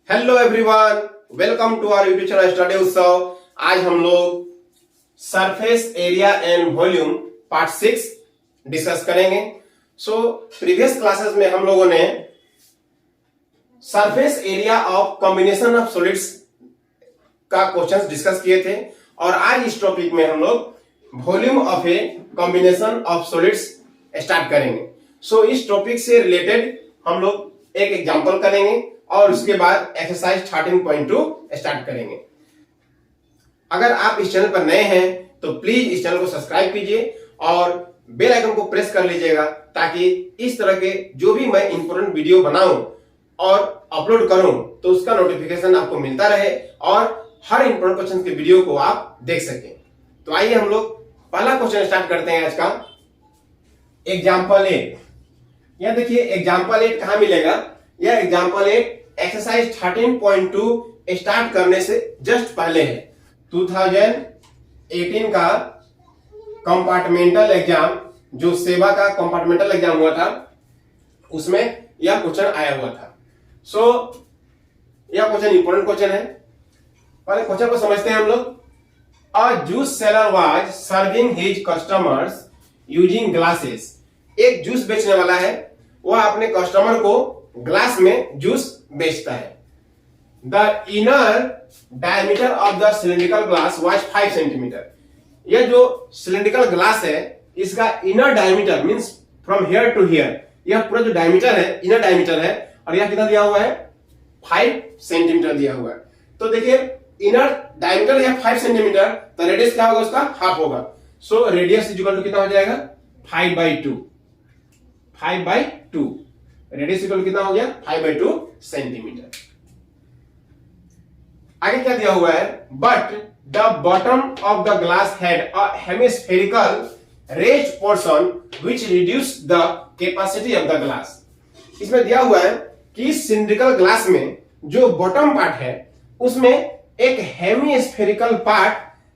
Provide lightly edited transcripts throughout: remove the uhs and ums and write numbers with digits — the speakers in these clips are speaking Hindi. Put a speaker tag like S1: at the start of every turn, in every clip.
S1: Hello everyone, welcome to our YouTube channel study Utsav. आज हम लोग surface area and volume part 6 discuss करेंगे। प्रीवियस क्लासेस में हम लोगों ने surface area of combination of solids का क्वेश्चंस डिस्कस किए थे और आज इस टॉपिक में हम लोग volume of a combination of solids start करेंगे। इस टॉपिक से रिलेटेड हम लोग एक एग्जांपल करेंगे और उसके बाद एक्सरसाइज 13.2 स्टार्ट करेंगे। अगर आप इस चैनल पर नए हैं तो प्लीज इस चैनल को सब्सक्राइब कीजिए और बेल आइकन को प्रेस कर लीजिएगा ताकि इस तरह के जो भी मैं इंपॉर्टेंट वीडियो बनाऊं और अपलोड करूं तो उसका नोटिफिकेशन आपको मिलता रहे और हर इंपॉर्टेंट क्वेश्चन के वीडियो को आप देख सकें। तो आइए हम लोग पहला क्वेश्चन स्टार्ट करते हैं आज का। एग्जाम्पल 8। यह देखिए एग्जाम्पल 8 कहां मिलेगा। यह एग्जाम्पल 8 एक्सरसाइज 13.2 स्टार्ट करने से जस्ट पहले है। 2018 का कंपार्टमेंटल एग्जाम, जो सेवा का कंपार्टमेंटल एग्जाम हुआ था, उसमें यह क्वेश्चन आया हुआ था। यह क्वेश्चन इंपॉर्टेंट क्वेश्चन है। पहले क्वेश्चन को समझते हैं हम लोग। A juice seller was serving his customers using glasses. एक जूस बेचने वाला है, वह अपने कस्टमर को ग्लास में जूस बेचता है। The inner diameter of the cylindrical glass was 5 centimetre. यह जो सिलेंड्रिकल ग्लास है, इसका inner diameter means from here to here, यह पूरा जो डायमीटर है इनर डायमीटर है और यह कितना दिया हुआ है 5 सेंटीमीटर दिया हुआ है। तो देखिए इनर डायमीटर है 5 सेंटीमीटर, तो रेडियस क्या होगा उसका हाफ होगा। रेडियस इक्वल टू कितना हो जाएगा 5/2। 5/2 रेडियस इक्वल कितना हो गया 5/2 सेंटीमीटर। आगे क्या दिया हुआ है, but the bottom of the glass had a hemispherical raised portion which reduce the capacity of the glass. इसमें दिया हुआ है कि सिलिंड्रिकल ग्लास में जो बॉटम पार्ट है उसमें एक हेमिस्फेरिकल पार्ट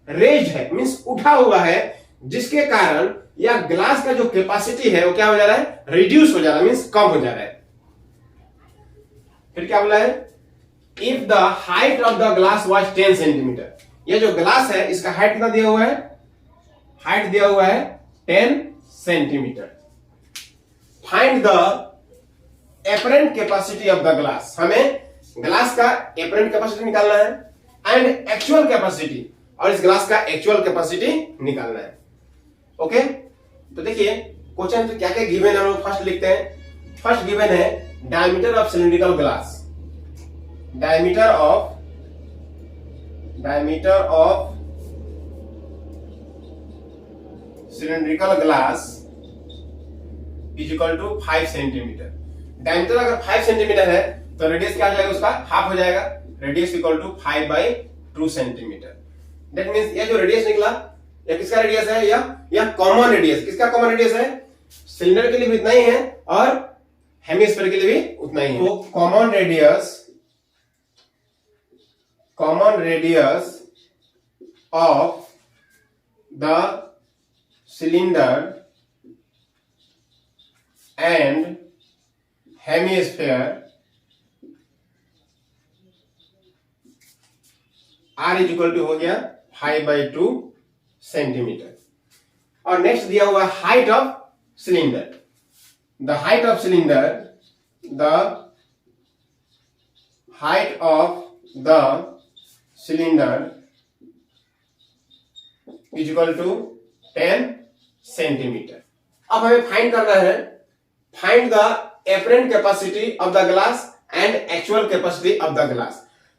S1: रेज्ड है मींस उठा हुआ है, जिसके कारण या ग्लास का जो कैपेसिटी है वो क्या हो जा रहा है रिड्यूस हो जा रहा है मींस कम हो जा रहा है। फिर क्या बोला है, if the height of the glass was 10 centimetre. ये जो ग्लास है इसका हाइट कितना दिया हुआ है, हाइट दिया हुआ है 10 centimetre. Find the apparent capacity of the glass. हमें ग्लास का एपरेंट कैपेसिटी निकालना है एंड एक्चुअल कैपेसिटी, और इस ग्लास का एक्चुअल कैपेसिटी निकालना है। ओके तो देखिए क्वेश्चन तो क्या क्या गिवन है, हम लोग फर्स्ट लिखते हैं। फर्स्ट गिवन है diameter of cylindrical glass. Diameter of cylindrical glass is equal to 5 centimetre. Diameter अगर 5 सेंटीमीटर है तो रेडियस क्या हो जाएगा उसका हाफ हो जाएगा। Radius equal to 5/2 centimetre. That means ये जो रेडियस निकला यह किसका रेडियस है, यह कॉमन रेडियस। किसका कॉमन रेडियस है, सिलेंडर के लिए भी इतना ही है और हेमिस्फीयर के लिए भी उतना ही है। तो common radius of the cylinder and hemisphere R is equal to हो गया 5/2 सेंटीमीटर। और नेक्स्ट दिया हुआ height of cylinder. The height of cylinder is equal to 10 centimetre. अब हमें फाइंड करना है, find the apparent capacity of the glass and actual capacity of the glass.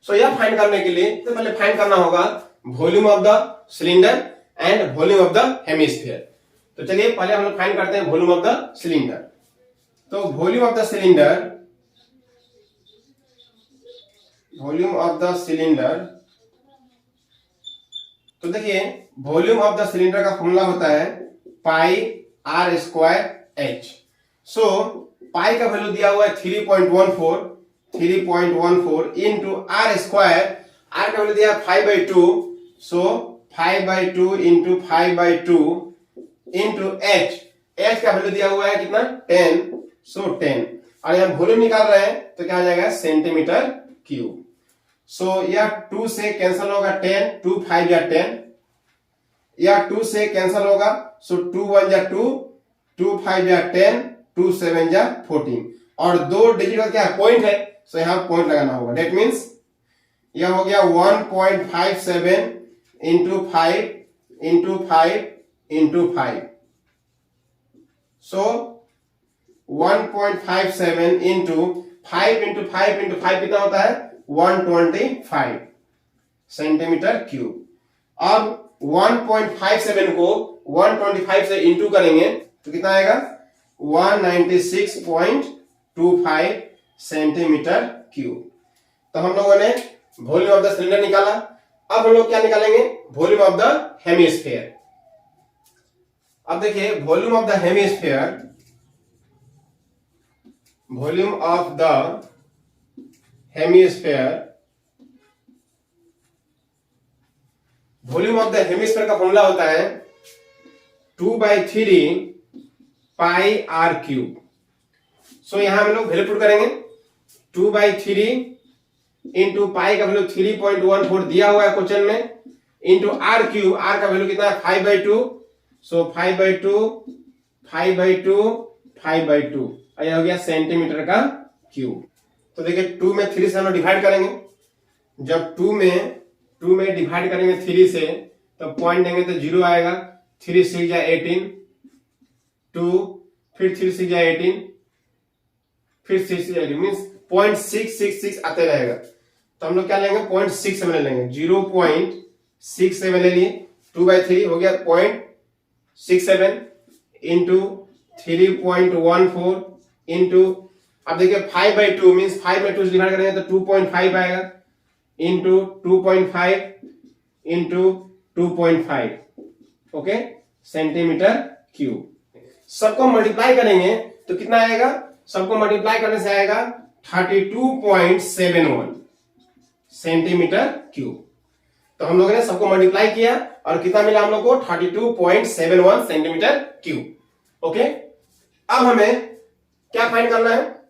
S1: यह फाइंड करने के लिए तो पहले फाइंड करना होगा volume of the cylinder and volume of the hemisphere. तो चलिए पहले हम लोग फाइंड करते हैं वॉल्यूम ऑफ द सिलेंडर। तो वॉल्यूम ऑफ द सिलेंडर, तो देखिए वॉल्यूम ऑफ द सिलेंडर का फॉर्मूला होता है पाई r स्क्वायर h। पाई का वैल्यू दिया हुआ है 3.14 इंटू r स्क्वायर। r का वैल्यू दिया 5/2, 5/2 इंटू 5/2 इंटू h का वैल्यू दिया हुआ है कितना 10, 10। और यहां वॉल्यूम निकाल रहे हैं तो क्या हो जाएगा सेंटीमीटर क्यूब। सो यह 2 से कैंसिल होगा 10, 2 5 या 10, यह 2 से कैंसिल होगा, सो 2 1 या 2, 2 5 या 10, 2 7 या 14, और 2 डिजिट का क्या है, पॉइंट है, सो यहां पॉइंट लगाना होगा। डेट मीन्स यह हो गया 1.57 इंटू 5 इंटू 5 इंटू 5, सो 1.57 इंटू 5 इंटू 5 इंटू 5 कितना होता है, 125 सेंटीमीटर क्यूब। अब 1.57 को 125 से इंटू करेंगे तो कितना आएगा, 196.25 सेंटीमीटर क्यूब। तो हम लोगों ने वॉल्यूम ऑफ द सिलेंडर निकाला। अब हम लोग क्या निकालेंगे, वॉल्यूम ऑफ द हेमिस्फीयर। अब देखिए volume of the hemisphere, volume of the hemisphere, volume of the hemisphere का फॉर्मूला होता है 2/3 पाई आर क्यूब। सो यहां हम लोग वैल्यू पुट करेंगे, 2/3 इंटू पाई का वैल्यू 3.14 दिया हुआ है क्वेश्चन में, इंटू आर क्यूब, आर का वैल्यू कितना है 5/2, सो 5/2 5/2 5/2, यह हो गया सेंटीमीटर का क्यूब। तो देखिए 2 में 3 से हम लोग डिवाइड करेंगे, जब 2 में डिवाइड करेंगे 3 से तो पॉइंट देंगे तो 0 आएगा, 3 6 या 18, 2 फिर 3 6 या 18, फिर 6 या 18 मीन्स 0.666 आते रहेगा। तो हम लोग क्या लेंगे, 0.67 लेंगे, 0.67 ले लिए, 2/3 हो गया 0.67 इंटू 3.14 इंटू, अब देखिए 5/2 मीन्स 5/2 से डिवाइड करेंगे तो 2.5 आएगा, into 2.5 into 2.5, okay, centimetre cube. सबको मल्टीप्लाई करेंगे तो कितना आएगा, सबको मल्टीप्लाई करने से आएगा 32.71 सेंटीमीटर क्यूब। तो हम लोगों ने सबको मल्टीप्लाई किया और कितना मिला हम लोग को, 32.71 सेंटीमीटर क्यूब। ओके, अब हमें क्या फाइंड करना है,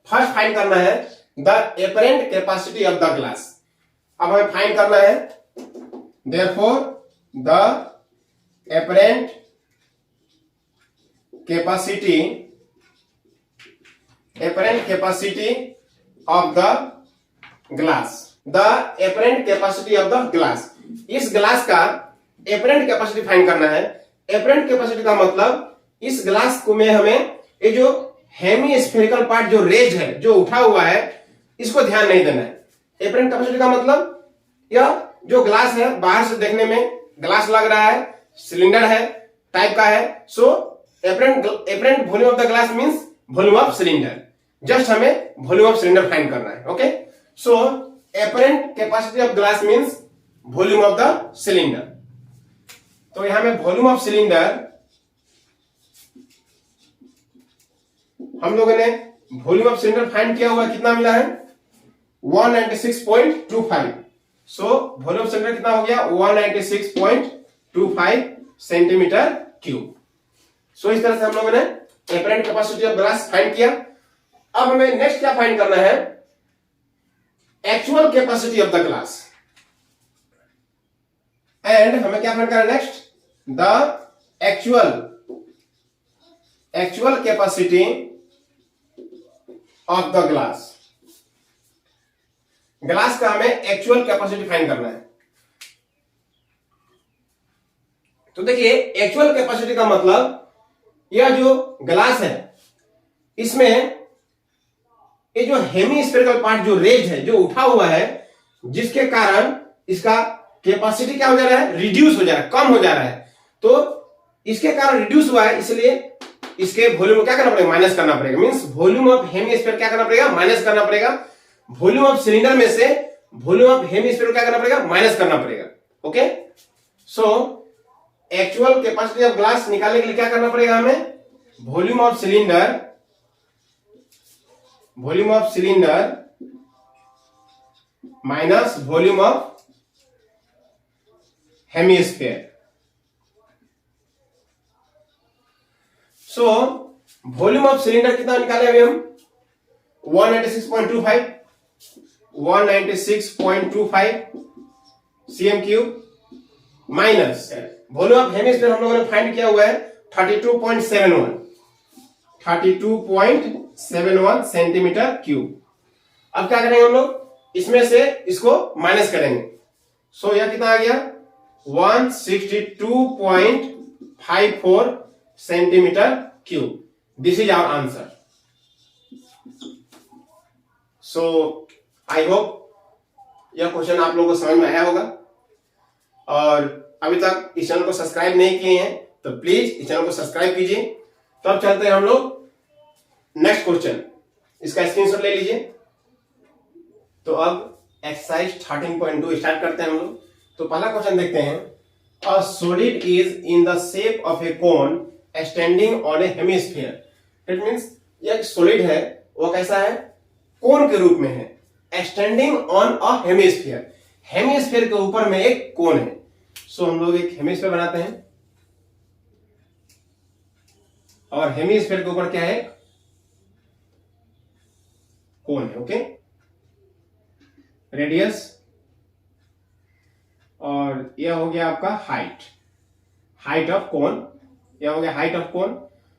S1: फर्स्ट फाइंड करना है the apparent capacity of the glass. अब हमें फाइंड करना है therefore the apparent capacity of the glass, the apparent capacity of the glass. इस ग्लास का एपरेंट कैपेसिटी फाइंड करना है। एपरेंट कैपेसिटी का मतलब इस ग्लास को में हमें ये जो हेमी स्फेरिकल पार्ट जो रेज है जो उठा हुआ है इसको ध्यान नहीं देना है। एपरेंट कैपेसिटी का मतलब यह जो ग्लास है बाहर से देखने में ग्लास लग रहा है, सिलेंडर है टाइप का है, so apparent volume of the glass means volume of cylinder. Just हमें वॉल्यूम ऑफ सिलेंडर फाइंड करना है। Okay, so apparent capacity of glass means volume of the cylinder. तो यहां में वॉल्यूम ऑफ सिलेंडर हम लोगों ने वॉल्यूम ऑफ सिलेंडर फाइंड किया हुआ, कितना मिला है 196.25। सो वॉल्यूम ऑफ सिलेंडर कितना हो गया 196.25 सेंटीमीटर क्यूब। सो इस तरह से हम लोगों ने apparent capacity of glass find किया। अब हमें नेक्स्ट क्या फाइंड करना है, actual capacity of the glass. And हमें क्या फाइंड करना है next, the actual capacity of the glass. Glass का हमें एक्चुअल कैपेसिटी फाइंड करना है। तो देखिए एक्चुअल कैपेसिटी का मतलब यह जो ग्लास है इसमें ये जो हेमी स्फेरिकल पार्ट जो रेज है जो उठा हुआ है जिसके कारण इसका कैपेसिटी क्या हो जा रहा है, रिड्यूस हो जा रहा है, कम हो जा रहा है। तो इसके कारण रिड्यूस हुआ है, इसलिए इसके वॉल्यूम को क्या करना पड़ेगा, माइनस करना पड़ेगा। मींस वॉल्यूम ऑफ हेमिस्फीयर क्या करना पड़ेगा, माइनस करना पड़ेगा। वॉल्यूम ऑफ सिलेंडर में से वॉल्यूम ऑफ हेमिस्फीयर को क्या करना पड़ेगा, माइनस करना पड़ेगा। Okay, so actual capacity of glass निकालने के लिए क्या करना पड़ेगा हमें, volume of cylinder minus volume of hemisphere. So volume of cylinder कितना निकाले अभी हम 196.25 196.25 cm cube minus volume of hemisphere हम लोगों ने फाइंड किया हुआ है 32.71 सेंटीमीटर क्यूब। अब क्या करेंगे हम लोग, इसमें से इसको माइनस करेंगे। सो यह कितना आ गया 162.54 centimetre cube. This is our answer. So I hope यह क्वेश्चन आप लोगों को समझ में आया होगा, और अभी तक इस चैनल को सब्सक्राइब नहीं किए हैं तो प्लीज इस चैनल को सब्सक्राइब कीजिए। तो अब चलते हैं हम लोग नेक्स्ट क्वेश्चन, इसका स्क्रीनशॉट ले लीजिए। तो अब एक्सरसाइज 13.2 स्टार्ट करते हैं हम लोग। तो पहला क्वेश्चन देखते हैं। A solid is in the shape of A cone standing on A hemisphere. It means यह सॉलिड है, वो कैसा है, कोन के रूप में है, standing on a hemisphere. Hemisphere के ऊपर में एक कोन है। सो हम लोग एक हेमिस्फीयर बनाते हैं, और हेमिस्फीयर के ऊपर क्या है, कोन है। ओके, रेडियस, और यह हो गया आपका हाइट ऑफ कोन, यह हो गया हाइट ऑफ कोन,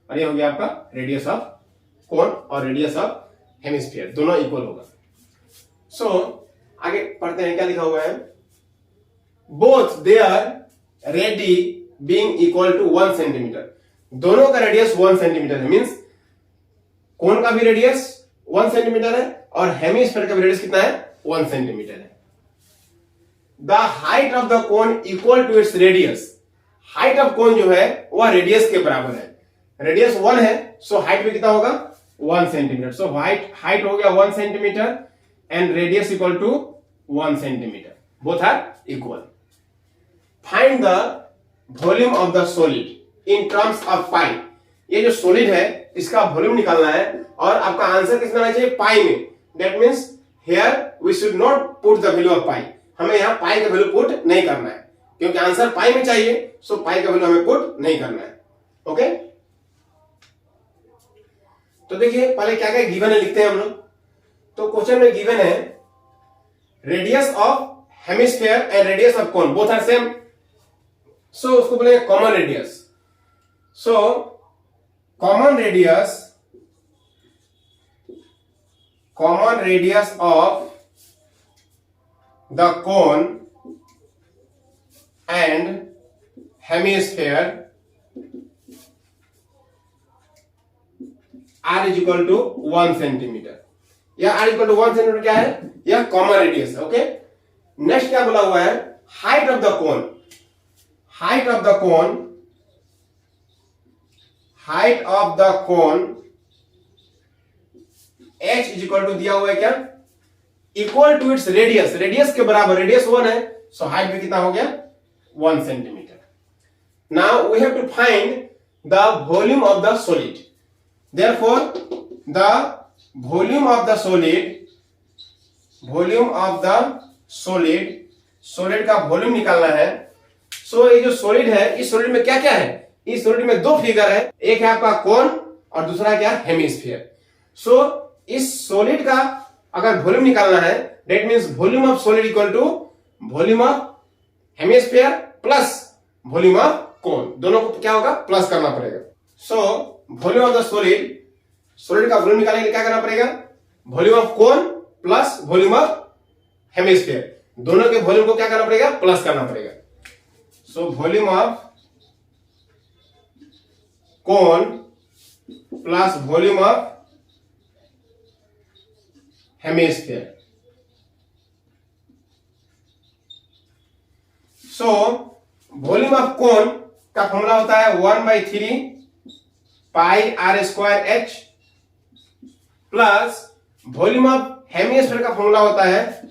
S1: और यह हो गया आपका रेडियस ऑफ कोन और रेडियस ऑफ हेमिस्फीयर, दोनों इक्वल होगा। सो आगे पढ़ते हैं, क्या लिखा हुआ है, both their radii being equal to 1 centimetre. दोनों का रेडियस 1 सेंटीमीटर है, मींस कोन का भी रेडियस 1 सेंटीमीटर है और हेमिस्फीयर का भी रेडियस कितना है, 1 सेंटीमीटर है। The height of the cone equal to its radius. Height of cone जो है वह रेडियस के बराबर है। रेडियस 1 है, सो हाइट भी कितना होगा, 1 सेंटीमीटर। सो हाइट हो गया 1 centimetre and radius equal to 1 centimetre, both are equal. Find the volume of the solid in terms of pi. ये जो सॉलिड है इसका वॉल्यूम निकालना है, और आपका आंसर कितना आना चाहिए, पाई में। That means here we should not put the value of pi. हमें यहां पाई का वैल्यू पुट नहीं करना है, क्योंकि आंसर पाई में चाहिए, सो पाई का वैल्यू हमें पुट नहीं करना है। ओके, तो देखिए पहले क्या क्या गिवन है लिखते हैं हम लोग। तो क्वेश्चन में गिवन है radius of hemisphere and radius of cone both are same. So उसको बोलेंगे common radius. So common radius of the cone and hemisphere r is equal to 1 centimetre. यह r इक्वल टू 1 सेंटीमीटर क्या है, यह कॉमन रेडियस है। ओके, नेक्स्ट क्या बोला हुआ है, height of the cone. Height of the cone h is equal to दिया हुआ है क्या, equal to its radius. Radius के बराबर, रेडियस 1 है, सो हाइट भी कितना हो गया, 1 centimetre. Now we have to find the volume of the solid. Therefore, the volume of the solid का वॉल्यूम निकालना है। सो ये जो सॉलिड है, इस सॉलिड में क्या क्या है, इस सॉलिड में दो फिगर है, एक है आपका कोन और दूसरा क्या, हेमिस्फीयर। सो इस सॉलिड का अगर वॉल्यूम निकालना है, that means volume of solid equal to volume of hemisphere plus volume of cone, दोनों को क्या होगा, प्लस करना पड़ेगा। So volume of the solid का वॉल्यूम निकालने के लिए क्या करना पड़ेगा, volume of cone plus volume of hemisphere, दोनों के वॉल्यूम को क्या करना पड़ेगा, प्लस करना पड़ेगा। So volume of cone plus volume of hemisphere. So volume of cone का फॉर्मूला होता है 1/3 pi r square h, plus volume of hemisphere का फॉर्मूला होता है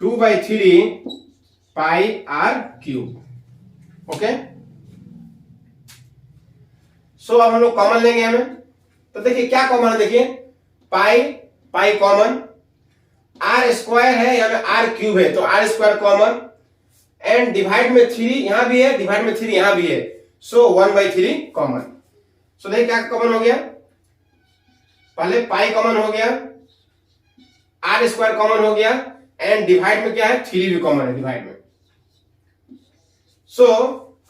S1: 2/3 pi r cube. Okay, so अब हम लोग कॉमन लेंगे हमें। तो देखिए क्या कॉमन है, देखिए पाई कॉमन, आर स्क्वायर है, यहां पे आर क्यूब है, तो r square common, and divide में 3 यहां भी है, डिवाइड में 3 यहां भी है, सो 1/3 कॉमन। सो देखिए क्या कॉमन हो गया, पहले पाई कॉमन हो गया, आर स्क्वायर कॉमन हो गया, एंड डिवाइड में क्या है, 3 भी कॉमन है डिवाइड में। सो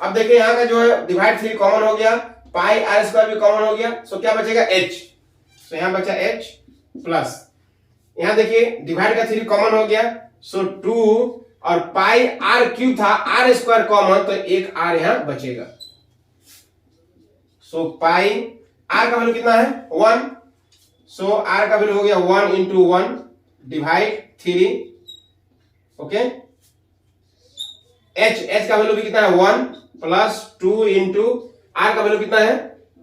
S1: अब देखिए यहां का जो है डिवाइड 3 कॉमन हो गया, पाई आर स्क्वायर भी कॉमन हो गया, सो क्या बचेगा h। सो यहां बचा h प्लस यहां देखिए डिवाइड का 3 कॉमन हो गया, सो 2 और पाई आर क्यूब था, आर स्क्वायर कॉमन तो एक आर यहां बचेगा। सो पाई आर का वैल्यू कितना है 1, सो आर का वैल्यू हो गया 1 इंटू 1 डिवाइड 3, ओके। h का वैल्यू भी कितना है 1 प्लस 2 इंटू आर का वैल्यू कितना है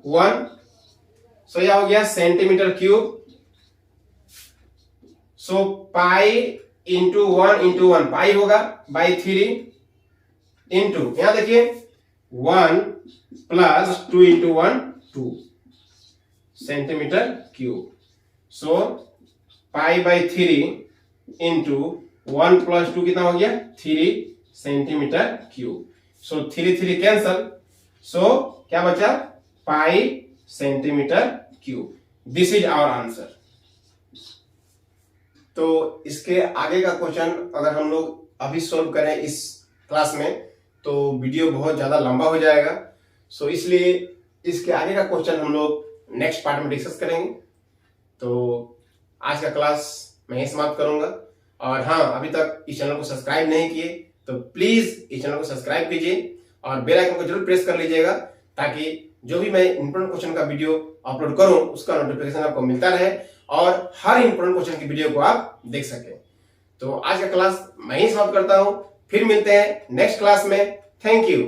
S1: 1, सो यह हो गया सेंटीमीटर क्यूब। सो पाई इंटू 1 पाई होगा बाई 3 इंटू यहां देखिए 1 plus 2 into 1 2 centimetre cube. So pi by 3 into 1 plus 2 कितना हो गया 3 सेंटीमीटर क्यूब। सो 3 3 कैंसल, सो क्या बचा pi centimetre cube. This is our answer. तो इसके आगे का क्वेश्चन अगर हम लोग अभी सॉल्व करें इस क्लास में तो वीडियो बहुत ज्यादा लंबा हो जाएगा, सो इसलिए इसके आगे का क्वेश्चन हम लोग नेक्स्ट पार्ट में डिस्कस करेंगे। तो आज का क्लास मैं यही समाप्त करूंगा, और हाँ अभी तक इस चैनल को सब्सक्राइब नहीं किए तो प्लीज इस चैनल को सब्सक्राइब कीजिए और बेल आइकन को जरूर प्रेस कर लीजिएगा, ताकि जो भी मैं इंपॉर्टेंट क्वेश्चन का वीडियो अपलोड करूं उसका नोटिफिकेशन आपको मिलता रहे और हर इंपॉर्टेंट क्वेश्चन की वीडियो को आप देख सकें। तो आज का क्लास मैं ही समाप्त करता हूं, फिर मिलते हैं नेक्स्ट क्लास में। Thank you.